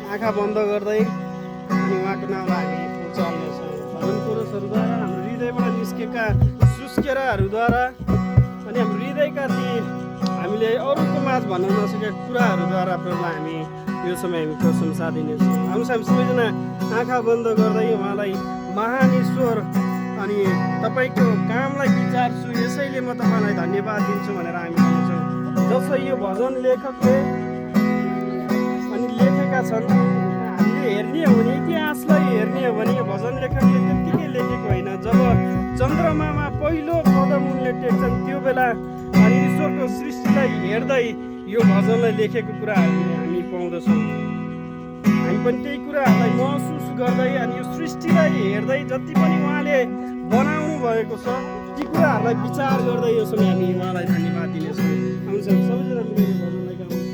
आँखा बन्द गर्दै अनि उहाँको नामलाई हामी उचाल्नेछौँ। भजन कोरसहरूद्वारा हाम्रो हृदयबाट निस्केका सुस्केराहरूद्वारा अनि हाम्रो हृदयका ती हामीले अरूको माझ भन्न नसकेका कुराहरूद्वारा प्रभुलाई हामी यो समय हामी प्रशंसा दिनेछौँ। आउनुहोस् हामी सबैजना आँखा बन्द गर्दै उहाँलाई महान ईश्वर अनि तपाईँको कामलाई विचार्छु, यसैले म तपाईँलाई धन्यवाद दिन्छु भनेर हामी भन्छौँ। जसो यो भजन लेखकले अनि लेखेका छन्, हामीले हेर्ने हो भने इतिहासलाई हेर्ने हो भने यो भजन लेखकले त्यत्तिकै लेखेको होइन। जब चन्द्रमामा पहिलो कदम उनले टेक्छन् त्यो बेला अनि ईश्वरको सृष्टिलाई हेर्दै यो भजनलाई लेखेको कुराहरू हामी पाउँदछौँ। हामी पनि त्यही कुराहरूलाई महसुस गर्दै अनि यो सृष्टिलाई हेर्दै जति पनि उहाँले बनाउनु भएको छ ती कुराहरूलाई विचार गर्दै यो समय हामी उहाँलाई धन्यवाद दिनेछौँ। आउँछ सबैजना मिलेर भजनलाई गाउँछौँ।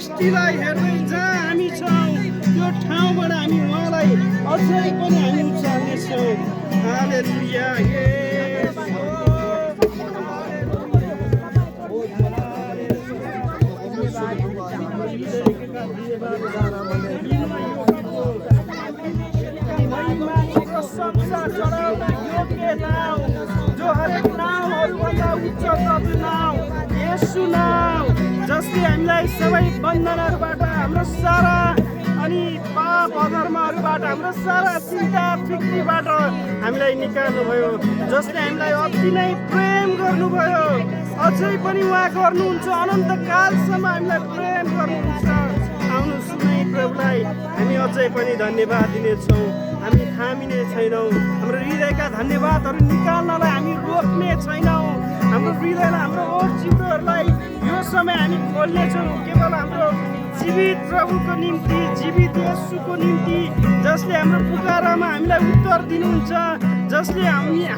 सृष्टिलाई हेर्दै जहाँ हामी छौँ त्यो ठाउँबाट हामी उहाँलाई अझै पनि हामी उचाल्नेछौँ। हालेलुया। प्रशंसा चढाउन योग्य नाउँ, जो हरेक नाउँहरूभन्दा उच्च प्रभु नाउँ येशू नाउँ, जसले हामीलाई सबै बन्धनहरूबाट, हाम्रो सारा अनि पाप अधर्महरूबाट, हाम्रो सारा चिन्ता फिक्रीबाट हामीलाई निकाल्नुभयो, जसले हामीलाई अति नै प्रेम गर्नुभयो, अझै पनि उहाँ गर्नुहुन्छ, अनन्तकालसम्म हामीलाई प्रेम गर्नुहुन्छ। आउनु सुनै प्रभुलाई हामी अझै पनि धन्यवाद दिनेछौँ। हामी थामिने छैनौँ। हाम्रो हृदयका धन्यवादहरू निकाल्नलाई हामी रोक्ने छैनौँ। हाम्रो हृदयलाई, हाम्रो ओठ चिब्रोहरूलाई यो समय हामी खोल्नेछौँ केवल हाम्रो जीवित प्रभुको निम्ति, जीवित येशूको निम्ति, जसले हाम्रो पुकारमा हामीलाई उत्तर दिनुहुन्छ, जसले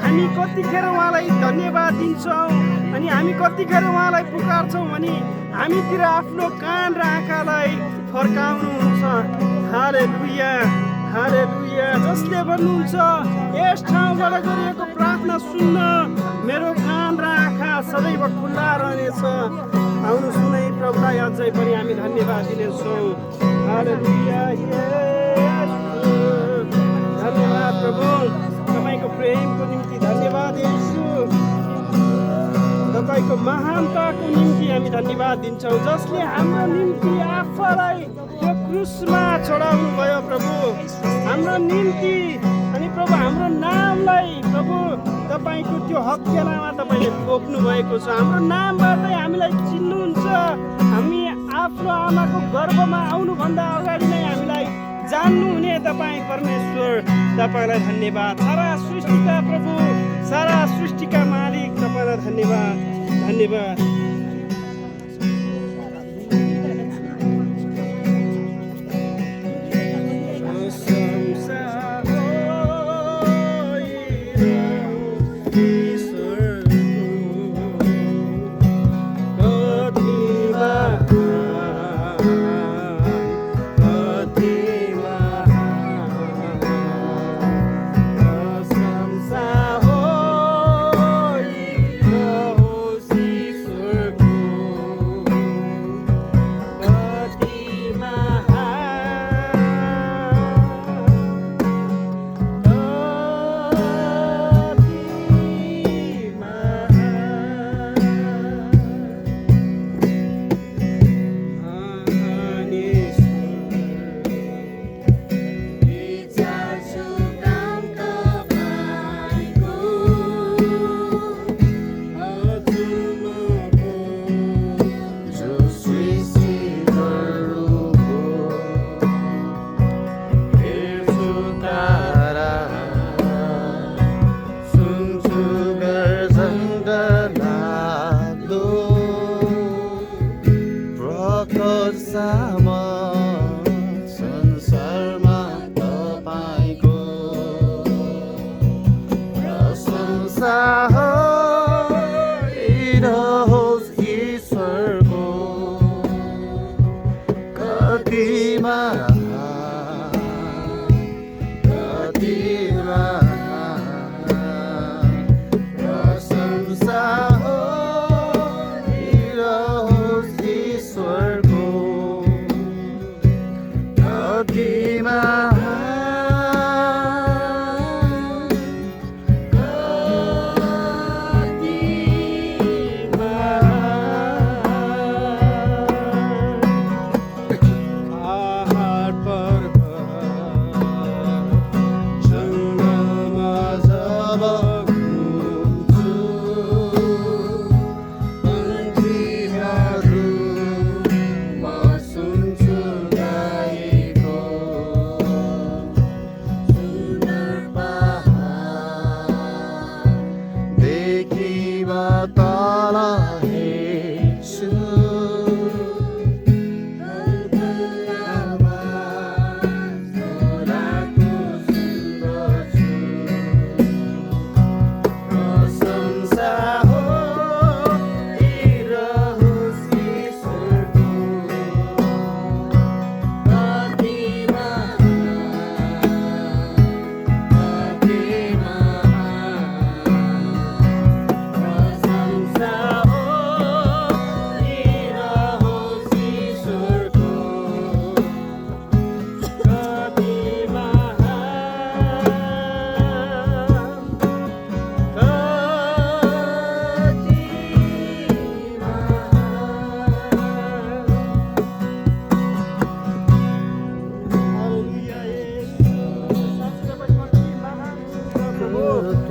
हामी कतिखेर उहाँलाई धन्यवाद दिन्छौँ अनि हामी कतिखेर उहाँलाई पुकार्छौँ भने हामीतिर आफ्नो कान र आँखालाई फर्काउनुहुन्छ। हालेलुया, हालेलुया। जसले भन्नुहुन्छ यस ठाउँबाट गरिएको प्रार्थना सुन्न मेरो कान र आँखा सदैव खुल्ला रहनेछ। आउनु सुनै प्रभुलाई अझै पनि हामी धन्यवाद दिनेछौँ। हालेलुया। धन्यवाद प्रभु, तपाईँको प्रेमको निम्ति धन्यवाद येशू, तपाईँको महानताको निम्ति हामी धन्यवाद दिन्छौँ, जसले हाम्रो निम्ति आफूलाई त्यो क्रुसमा चढाउनु भयो प्रभु, हाम्रो निम्ति। अनि प्रभु हाम्रो नामलाई प्रभु तपाईँको त्यो हत्केलामा तपाईँले थोप्नु भएको छ। हाम्रो नामबाटै हामीलाई चिन्नुहुन्छ। हामी आफ्नो आमाको गर्भमा आउनुभन्दा अगाडि नै हामीलाई जान्नुहुने तपाईँ परमेश्वर, तपाईँलाई धन्यवाद। सारा सृष्टिका प्रभु, सारा सृष्टिका मालिक, तपाईँलाई धन्यवाद, धन्यवाद।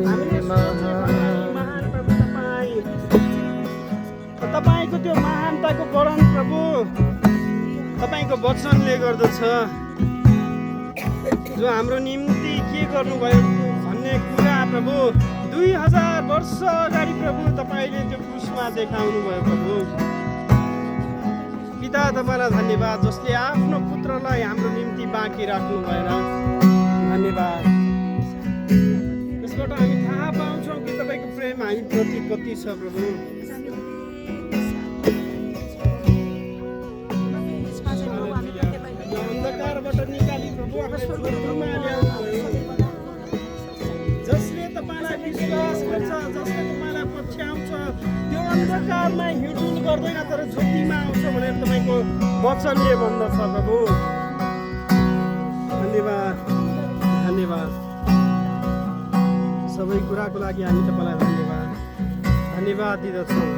हामीले सोचे भन्दा महान प्रभु तपाईँ। तपाईँको त्यो महानताको वर्णन प्रभु तपाईँको वचनले गर्दछ, जो हाम्रो निम्ति के गर्नुभयो भन्ने कुरा प्रभु 2000 वर्ष अगाडि प्रभु तपाईँले त्यो क्रुसमा देखाउनु भयो प्रभु। पिता तपाईँलाई धन्यवाद, जसले आफ्नो पुत्रलाई हाम्रो निम्ति बाँकी राख्नु भएन। धन्यवाद। यसबाट हामी थाहा पाउँछौँ कि तपाईँको प्रेम हामी प्रति कति छ प्रभु। अन्धकारबाट निकाली प्रभु ज्योतिमा ल्याउनुभयो। जसले तपाईँलाई विश्वास गर्छ, जसले तपाईँलाई पछ्याउँछ, त्यो अन्धकारमा हिँडुल गर्दैन तर ज्योतिमा आउँछ भनेर तपाईँको वचनले भन्दछ प्रभु। धन्यवाद, धन्यवाद। सबै कुराको लागि हामी तपाईँलाई धन्यवाद धन्यवाद दिँदछौँ।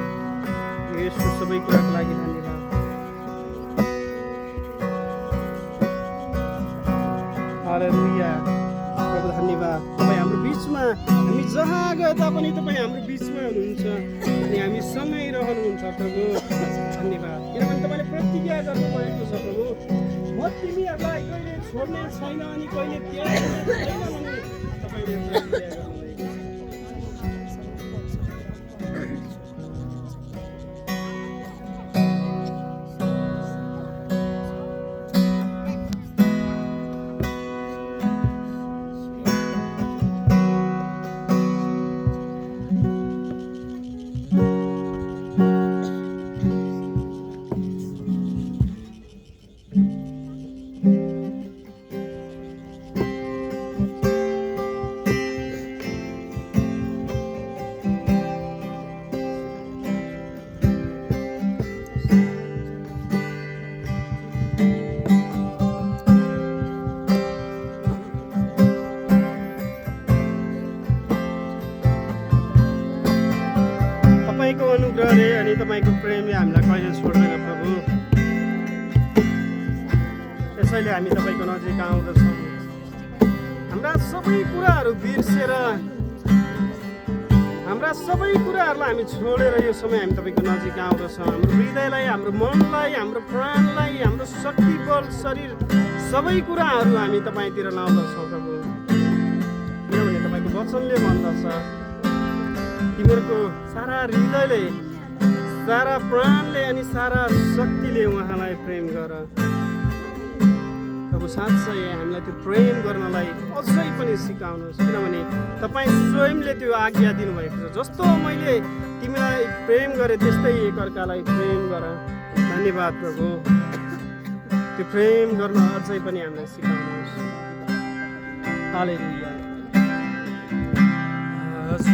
यसो सबै कुराको लागि धन्यवाद। हालेलुया प्रभु, धन्यवाद। तपाईँ हाम्रो बिचमा, हामी जहाँ गए तापनि तपाईँ हाम्रो बिचमा हुनुहुन्छ अनि हामी सँगै रहनुहुन्छ प्रभु। धन्यवाद, किनभने तपाईँले प्रतिज्ञा गर्नुभएको छ प्रभु, म तिमीहरूलाई कहिले छोड्ने छैन अनि कहिले त्याग्ने छैन भने तपाईँले प्रतिज्ञा गर्नुभएको छ। तपाईँको अनुग्रहले अनि तपाईँको प्रेमले हामीलाई कहिले छोड्दैन प्रभु। यसैले हामी तपाईँको नजिक आउँदछौँ। हाम्रा सबै कुराहरू बिर्सेर, हाम्रा सबै कुराहरूलाई हामी छोडेर यो समय हामी तपाईँको नजिक आउँदछौँ। हाम्रो हृदयलाई, हाम्रो मनलाई, हाम्रो प्राणलाई, हाम्रो शक्ति बल शरीर सबै कुराहरू हामी तपाईँतिर लाउँदछौँ प्रभु। किनभने तपाईँको वचनले भन्दछ, तिमीहरूको सारा हृदयले, सारा प्राणले अनि सारा शक्तिले उहाँलाई प्रेम गर। प्रभु साँच्चै हामीलाई त्यो प्रेम गर्नलाई अझै पनि सिकाउनुहोस्, किनभने तपाईँ स्वयंले त्यो आज्ञा दिनुभएको छ, जस्तो मैले तिमीलाई प्रेम गरेँ त्यस्तै एकअर्कालाई प्रेम गर। धन्यवाद प्रभु, त्यो प्रेम गर्न अझै पनि हामीलाई सिकाउनुहोस्। हालेलुया। आज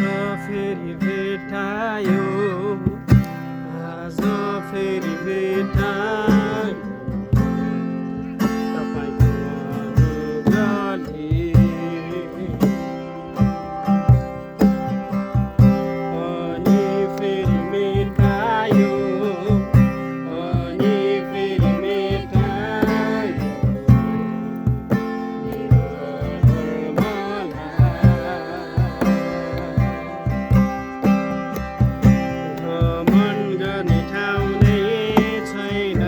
फेरि भेटायो, आज फेरि भेटायो तपाईँको अनुग्रहले, अनि फेरि मेटायो, अनि फेरि मेटायो मन गर्ने ठाउँ नै छैन।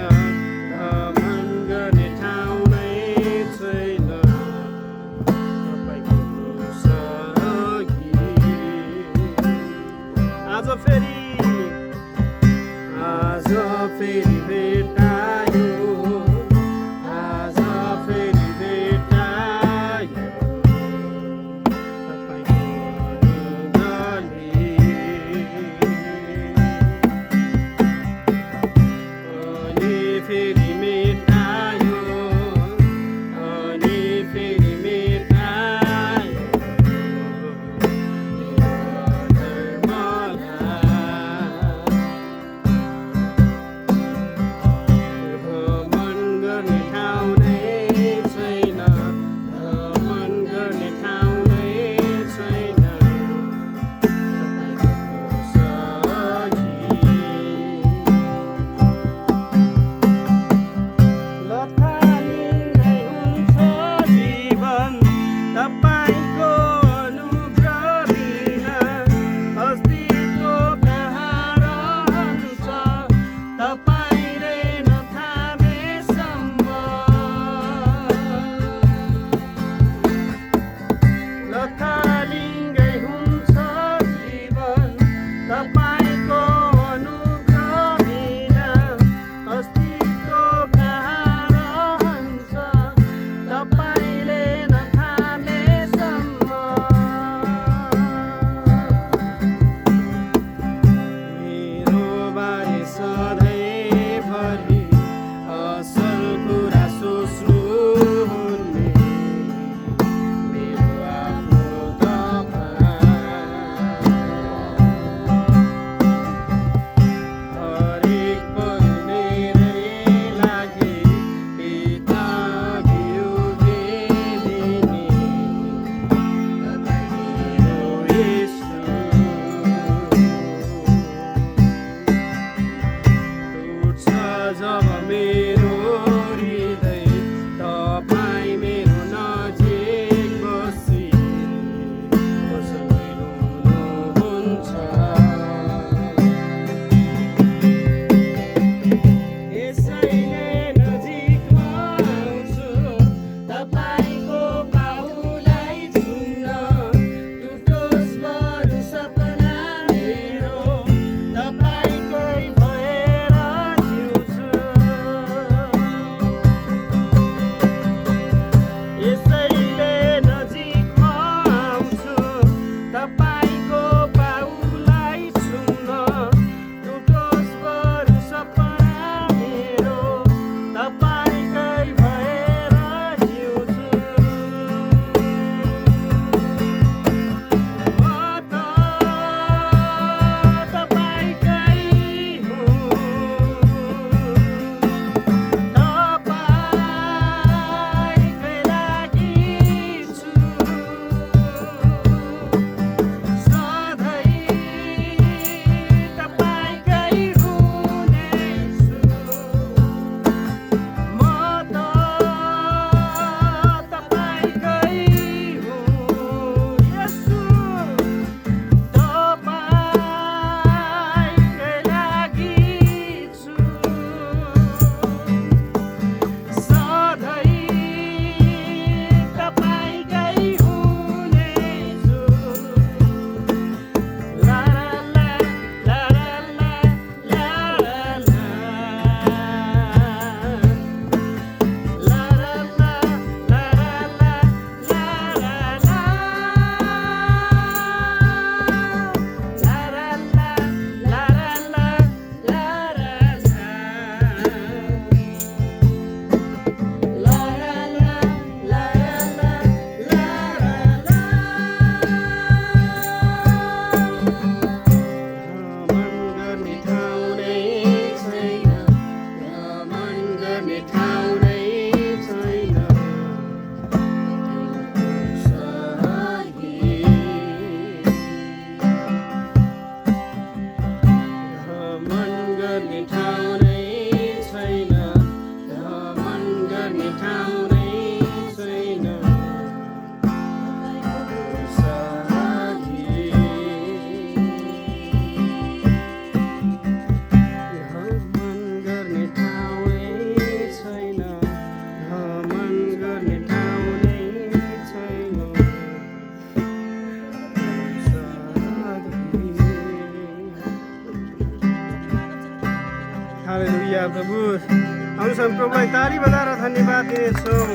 धन्यवाद दिनेछौँ।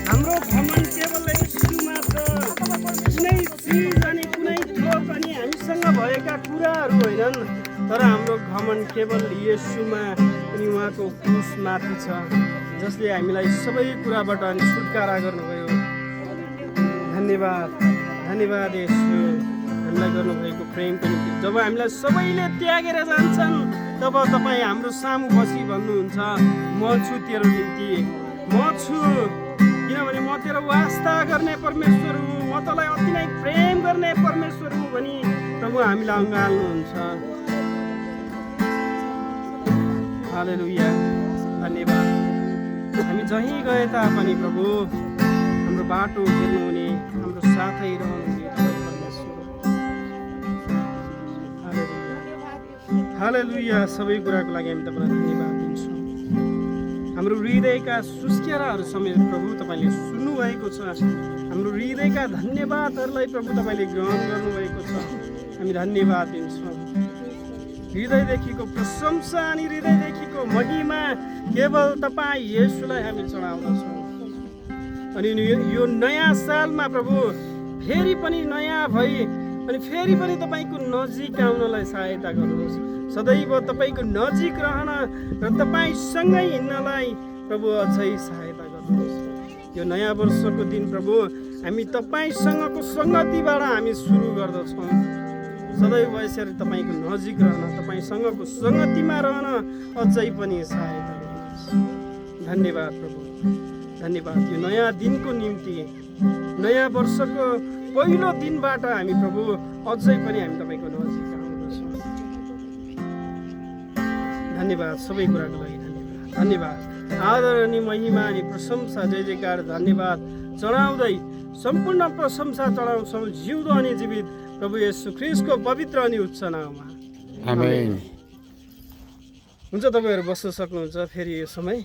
हाम्रो घमण्ड केवल येशूमा छ। कुनै चिज अनि कुनै थोक अनि हामीसँग भएका कुराहरू होइनन्, तर हाम्रो घमण्ड केवल येशूमा अनि उहाँको क्रुसमाथि छ, जसले हामीलाई सबै कुराबाट अनि छुटकारा गर्नुभयो। धन्यवाद धन्यवाद येशू, हामीलाई गर्नुभएको प्रेमको निम्ति। जब हामीलाई सबैले त्यागेर जान्छन्, तब तपाईँ हाम्रो सामु बसी भन्नुहुन्छ, म छु तेरो निम्ति, म छु, किनभने म तेरो वास्ता गर्ने परमेश्वर हुँ, म तँलाई अति नै प्रेम गर्ने परमेश्वर हुँ भनी प्रभु हामीलाई अँगाल्नुहुन्छ। हालेलुया, धन्यवाद। हामी जहीँ गए तापनि प्रभु हाम्रो बाटो हेर्नुहुने, हाम्रो साथै रहनुहुने परमेश्वर। हालेलुया, सबै कुराको लागि हामी तपाईँलाई धन्यवाद दिन्छौँ। हाम्रो हृदयका सुस्केराहरू समेत प्रभु तपाईँले सुन्नुभएको छ। हाम्रो हृदयका धन्यवादहरूलाई प्रभु तपाईँले ग्रहण गर्नुभएको छ। हामी धन्यवाद दिन्छौँ। हृदयदेखिको प्रशंसा अनि हृदयदेखिको महिमा केवल तपाईँ येशूलाई हामी चढाउँदछौँ। अनि यो नयाँ सालमा प्रभु फेरि पनि नयाँ भई अनि फेरि पनि तपाईँको नजिक आउनलाई सहायता गर्नुहोस्। सदैव तपाईँको नजिक रहन र तपाईँसँगै हिँड्नलाई प्रभु अझै सहायता गर्नुहोस्। यो नयाँ वर्षको दिन प्रभु हामी तपाईँसँगको सङ्गतिबाट हामी सुरु गर्दछौँ। सदैव यसरी तपाईँको नजिक रहन, तपाईँसँगको सङ्गतिमा रहन अझै पनि सहायता गर्नुहोस्। धन्यवाद प्रभु, धन्यवाद। यो नयाँ दिनको निम्ति, नयाँ वर्षको पहिलो दिनबाट हामी प्रभु अझै पनि हामी तपाईँको नजिक आउँदछौँ। धन्यवाद, सबै कुराको लागि धन्यवाद। धन्यवाद, आदर अनि महिमा अनि प्रशंसा, जय जयकार, धन्यवाद चढाउँदै सम्पूर्ण प्रशंसा चढाउँछौँ जिउँदो अनि जीवित प्रभु येशू ख्रीष्टको पवित्र अनि उच्च नाममा। आमेन। हुन्छ, तपाईँहरू बस्न सक्नुहुन्छ फेरि यो समय।